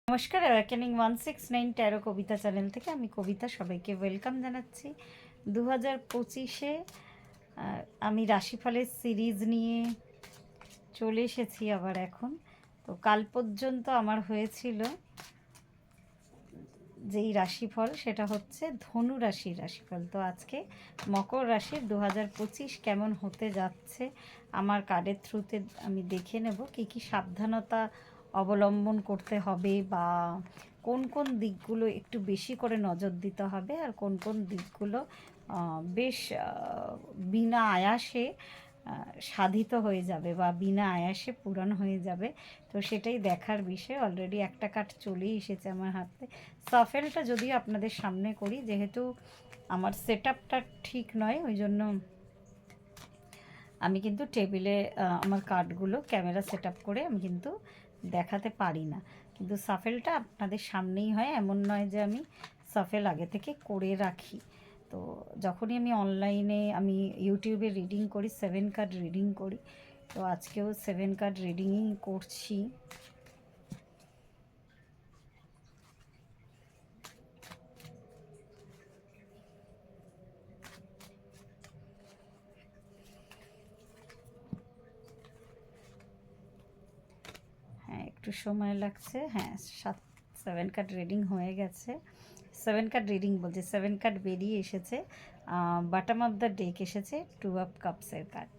নমস্কার, awakening 169 taro কবিতা channel থেকে আমি কবিতা সবাইকে ওয়েলকাম জানাচ্ছি। 2025-এ আমি রাশিফলের সিরিজ নিয়ে চলে এসেছি আবার এখন। তো কাল পর্যন্ত আমার হয়েছিল যেই রাশিফল সেটা হচ্ছে ধনু রাশির রাশিফল। তো আজকে মকর রাশির 2025 কেমন হতে যাচ্ছে আমার কার্ডের থ্রুতে আমি দেখে নেব কী কী সাবধানতা অবলম্বন করতে হবে, বা কোন কোন দিকগুলো একটু বেশি করে নজর দিতে হবে, আর কোন কোন দিকগুলো বেশ বিনা আয়াসে সাধিত হয়ে যাবে বা বিনা আয়াসে পূরণ হয়ে যাবে। তো সেটাই দেখার বিষয়। অলরেডি একটা কার্ড চলেই এসেছে আমার হাতে। সাফেলটা যদিও আপনাদের সামনে করি, যেহেতু আমার সেট আপটা ঠিক নয়, ওই জন্য আমি কিন্তু টেবিলে আমার কার্ডগুলো ক্যামেরা সেট আপ করে আমি কিন্তু দেখাতে পারি না, কিন্তু সাফেলটা আপনাদের সামনেই হয়। এমন নয় যে আমি সাফেল আগে থেকে করে রাখি। তো যখনই আমি অনলাইনে আমি ইউটিউবে রিডিং করি, 7 কার্ড রিডিং করি, তো আজকেও 7 কার্ড রিডিংই করছি। হ্যাঁ, একটু সময় লাগছে। হ্যাঁ, 7 কার্ড রিডিং হয়ে গেছে। 7 কার্ড রিডিং বলছে, 7 কার্ড বেরিয়ে এসেছে। বটম অফ দ্য ডেক এসেছে 2 অফ কাপসের কার্ড।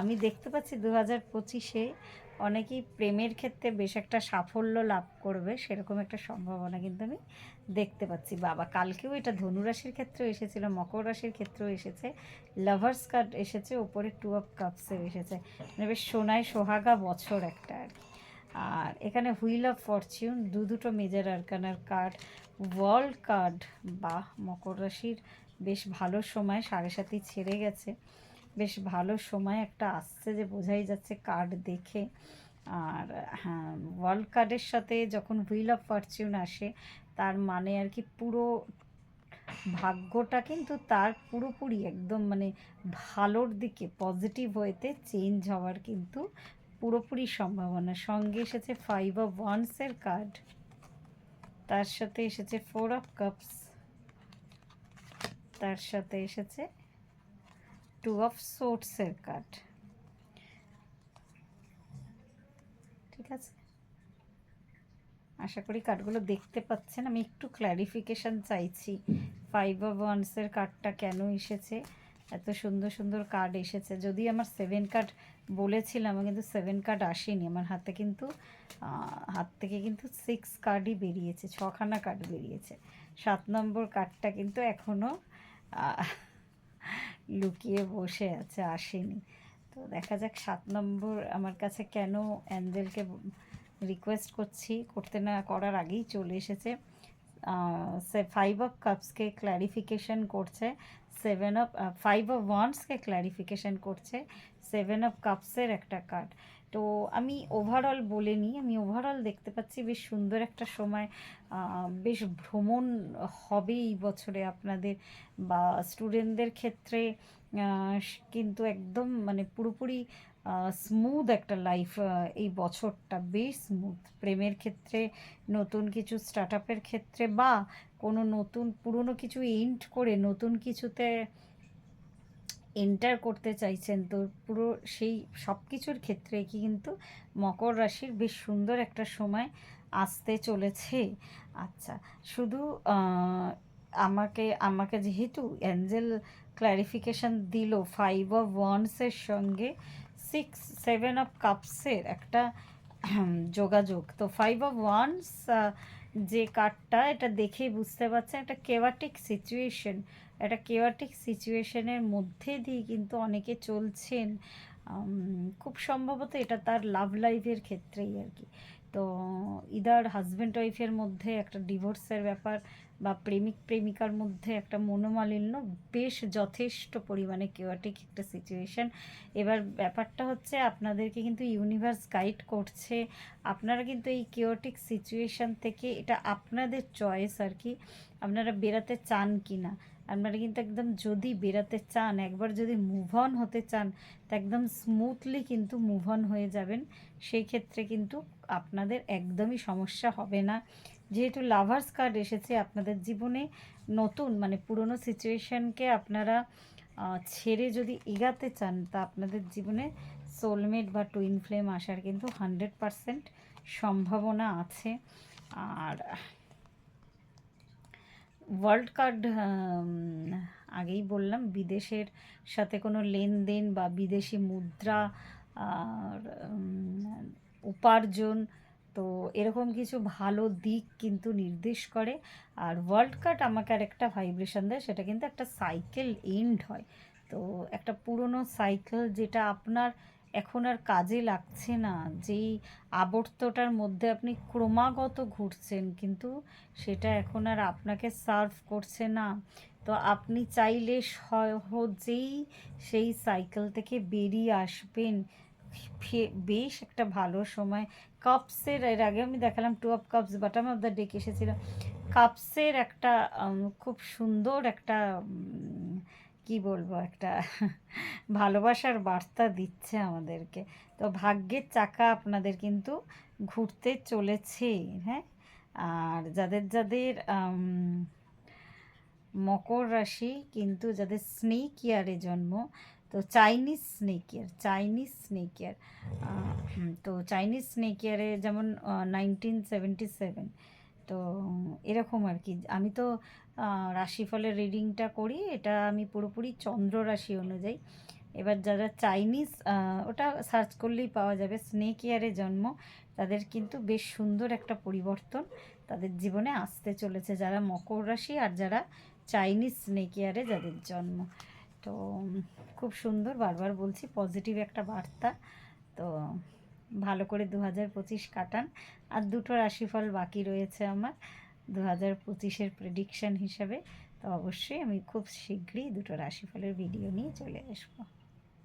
আমি দেখতে পাচ্ছি 2025-এ অনেকেই প্রেমের ক্ষেত্রে বেশ একটা সাফল্য লাভ করবে, সেরকম একটা সম্ভাবনা কিন্তু আমি দেখতে পাচ্ছি। বাবা, কালকেও এটা ধনুরাশির ক্ষেত্রেও এসেছিল, মকর রাশির ক্ষেত্রেও এসেছে। লাভার্স কার্ড এসেছে, ওপরে 2 অফ কাপসের এসেছে, মানে বেশ সোনায় সোহাগা বছর একটা আর কি। আর এখানে হুইল অফ ফরচিউন, দুটো মেজর আরকানার কার্ড, ওয়ার্ল্ড কার্ড। বা মকর রাশির বেশ ভালো সময়, 7.5 ছেড়ে গেছে, বেশ ভালো সময় একটা আসছে যে বোঝাই যাচ্ছে কার্ড দেখে। আর হ্যাঁ, ওয়ার্ল্ড কার্ডের সাথে যখন হুইল অফ ফরচুন আসে, তার মানে আর কি পুরো ভাগ্যটা কিন্তু তার পুরোপুরি একদম মানে ভালোর দিকে পজিটিভ ওয়েতে চেঞ্জ হওয়ার কিন্তু পুরোপুরি সম্ভাবনা। সঙ্গে এসেছে 5 অফ ওয়ান্সের কার্ড, তার সাথে এসেছে 4 অফ কাপস, তার সাথে এসেছে 2 অফ সোর্টসের কার্ড। ঠিক আছে, আশা করি কার্ডগুলো দেখতে পাচ্ছেন। আমি একটু ক্ল্যারিফিকেশান চাইছি, 5 অফ ওয়ান্সের কার্ডটা কেন এসেছে। এত সুন্দর সুন্দর কার্ড এসেছে, যদি আমার 7 কার্ড বলেছিলাম, কিন্তু 7 কার্ড আসেনি আমার হাতে, কিন্তু হাত থেকে কিন্তু 6 কার্ডই বেরিয়েছে, 6খানা কার্ড বেরিয়েছে। 7 নম্বর কার্ডটা কিন্তু এখনও লুকিয়ে বসে আছে, আসেনি। তো দেখা যাক 7 নম্বর আমার কাছে কেন অ্যাঞ্জেলকে রিকোয়েস্ট করছি, করতে না করার আগেই চলে এসেছে। 5 অফ কাপসকে ক্ল্যারিফিকেশন করছে, 5 অফ ওয়ান্ডসকে ক্ল্যারিফিকেশন করছে, 7 অফ কাপসের একটা কার্ড। তো আমি ওভারঅল বলে নিই, আমি ওভারঅল দেখতে পাচ্ছি বেশ সুন্দর একটা সময়, বেশ ভ্রমণ হবে এই বছরে আপনাদের, বা স্টুডেন্টদের ক্ষেত্রে কিন্তু একদম মানে পুরোপুরি স্মুথ একটা লাইফ। এই বছরটা বেশ স্মুথ প্রেমের ক্ষেত্রে, নতুন কিছু স্টার্ট আপের ক্ষেত্রে, বা কোনো নতুন পুরনো কিছু এন্ড করে নতুন কিছুতে এন্টার করতে চাইছেন, তো পুরো সেই সব কিছুর ক্ষেত্রে কি কিন্তু মকর রাশির বেশ সুন্দর একটা সময় আসতে চলেছে। আচ্ছা, শুধু আমাকে আমাকে যেহেতু অ্যাঞ্জেল ক্ল্যারিফিকেশান দিল 5 অফ ওয়ান্ডসের সঙ্গে 7 অফ কাপসের একটা যোগাযোগ, তো 5 অফ ওয়ান্ডস যে কার্ডটা, এটা দেখেই বুঝতে পারছেন একটা কেওয়াটিক সিচুয়েশন, একটা কেওয়াটিক সিচুয়েশনের মধ্যে দিয়ে কিন্তু অনেকে চলছেন। খুব সম্ভবত এটা তার লাভ লাইফের ক্ষেত্রেই আর কি। তো ইদার হাজব্যান্ড ওয়াইফের মধ্যে একটা ডিভোর্সের ব্যাপার, বা প্রেমিক প্রেমিকার মধ্যে একটা মনোমালিন্য, বেশ যথেষ্ট পরিমাণে কেওয়াটিক একটা সিচুয়েশান। এবার ব্যাপারটা হচ্ছে আপনাদেরকে কিন্তু ইউনিভার্স গাইড করছে, আপনারা কিন্তু এই কেওয়াটিক সিচুয়েশান থেকে, এটা আপনাদের চয়েস আর কি, আপনারা বেরাতে চান কি না। আপনারা কিন্তু একদম যদি বেরাতে চান, একবার যদি মুভ অন হতে চান, তো একদম স্মুথলি কিন্তু মুভ অন হয়ে যাবেন। সেই ক্ষেত্রে কিন্তু আপনাদের একদমই সমস্যা হবে না। যেহেতু লাভার্স কার্ড এসেছে, আপনাদের জীবনে নতুন মানে পুরনো সিচুয়েশানকে আপনারা ছেড়ে যদি এগাতে চান, তা আপনাদের জীবনে সোলমেট বা টুইন ফ্লেম আসার কিন্তু 100% সম্ভাবনা আছে। আর ওয়ার্ল্ড কার্ড আগেই বললাম, বিদেশের সাথে কোনো লেনদেন বা বিদেশি মুদ্রা আর উপার্জন, তো এরকম কিছু ভালো দিক কিন্তু নির্দেশ করে। আর ওয়ার্ল্ড কার্ড আমাকে আরেকটা ভাইব্রেশন দেয়, সেটা কিন্তু একটা সাইকেল এন্ড হয়। তো একটা পুরনো সাইকেল যেটা আপনার এখন আর কাজে লাগছে না, যেই আবর্তটার মধ্যে আপনি ক্রমাগত ঘুরছেন, কিন্তু সেটা এখন আর আপনাকে সার্ভ করছে না, তো আপনি চাইলে সহজেই সেই সাইকেল থেকে বেরিয়ে আসবেন। বেশ একটা ভালো সময়। কাপসের এর আগে আমি দেখালাম 2 of cups, bottom of the deck এসেছিল। কাপসের একটা খুব সুন্দর একটা কি বলবো, একটা ভালোবাসার বার্তা দিচ্ছে আমাদেরকে। তো ভাগ্যের চাকা আপনাদের কিন্তু ঘুরতে চলেছে। হ্যাঁ, আর যাদের যাদের মকর রাশি, কিন্তু যাদের স্নেক ইয়ারে জন্ম, তো চাইনিজ স্নেক ইয়ার, তো চাইনিজ স্নেক ইয়ারে যেমন 1977, তো এরকম আর কি। আমি তো রাশিফলের রিডিংটা করি, এটা আমি পুরোপুরি চন্দ্র রাশি অনুযায়ী। এবার যারা চাইনিজ, ওটা সার্চ করলেই পাওয়া যাবে, স্নেক ইয়ারে জন্ম, তাদের কিন্তু বেশ সুন্দর একটা পরিবর্তন তাদের জীবনে আসতে চলেছে, যারা মকর রাশি আর যারা চাইনিজ স্নেক ইয়ারে যাদের জন্ম। তো খুব সুন্দর, বারবার বলছি, পজিটিভ একটা বার্তা। তো ভালো করে 2025 কাটান। আর দুটো রাশিফল বাকি রয়েছে আমার 2025-এর প্রেডিকশান হিসাবে। তো অবশ্যই আমি খুব শীঘ্রই দুটো রাশিফলের ভিডিও নিয়ে চলে আসবো।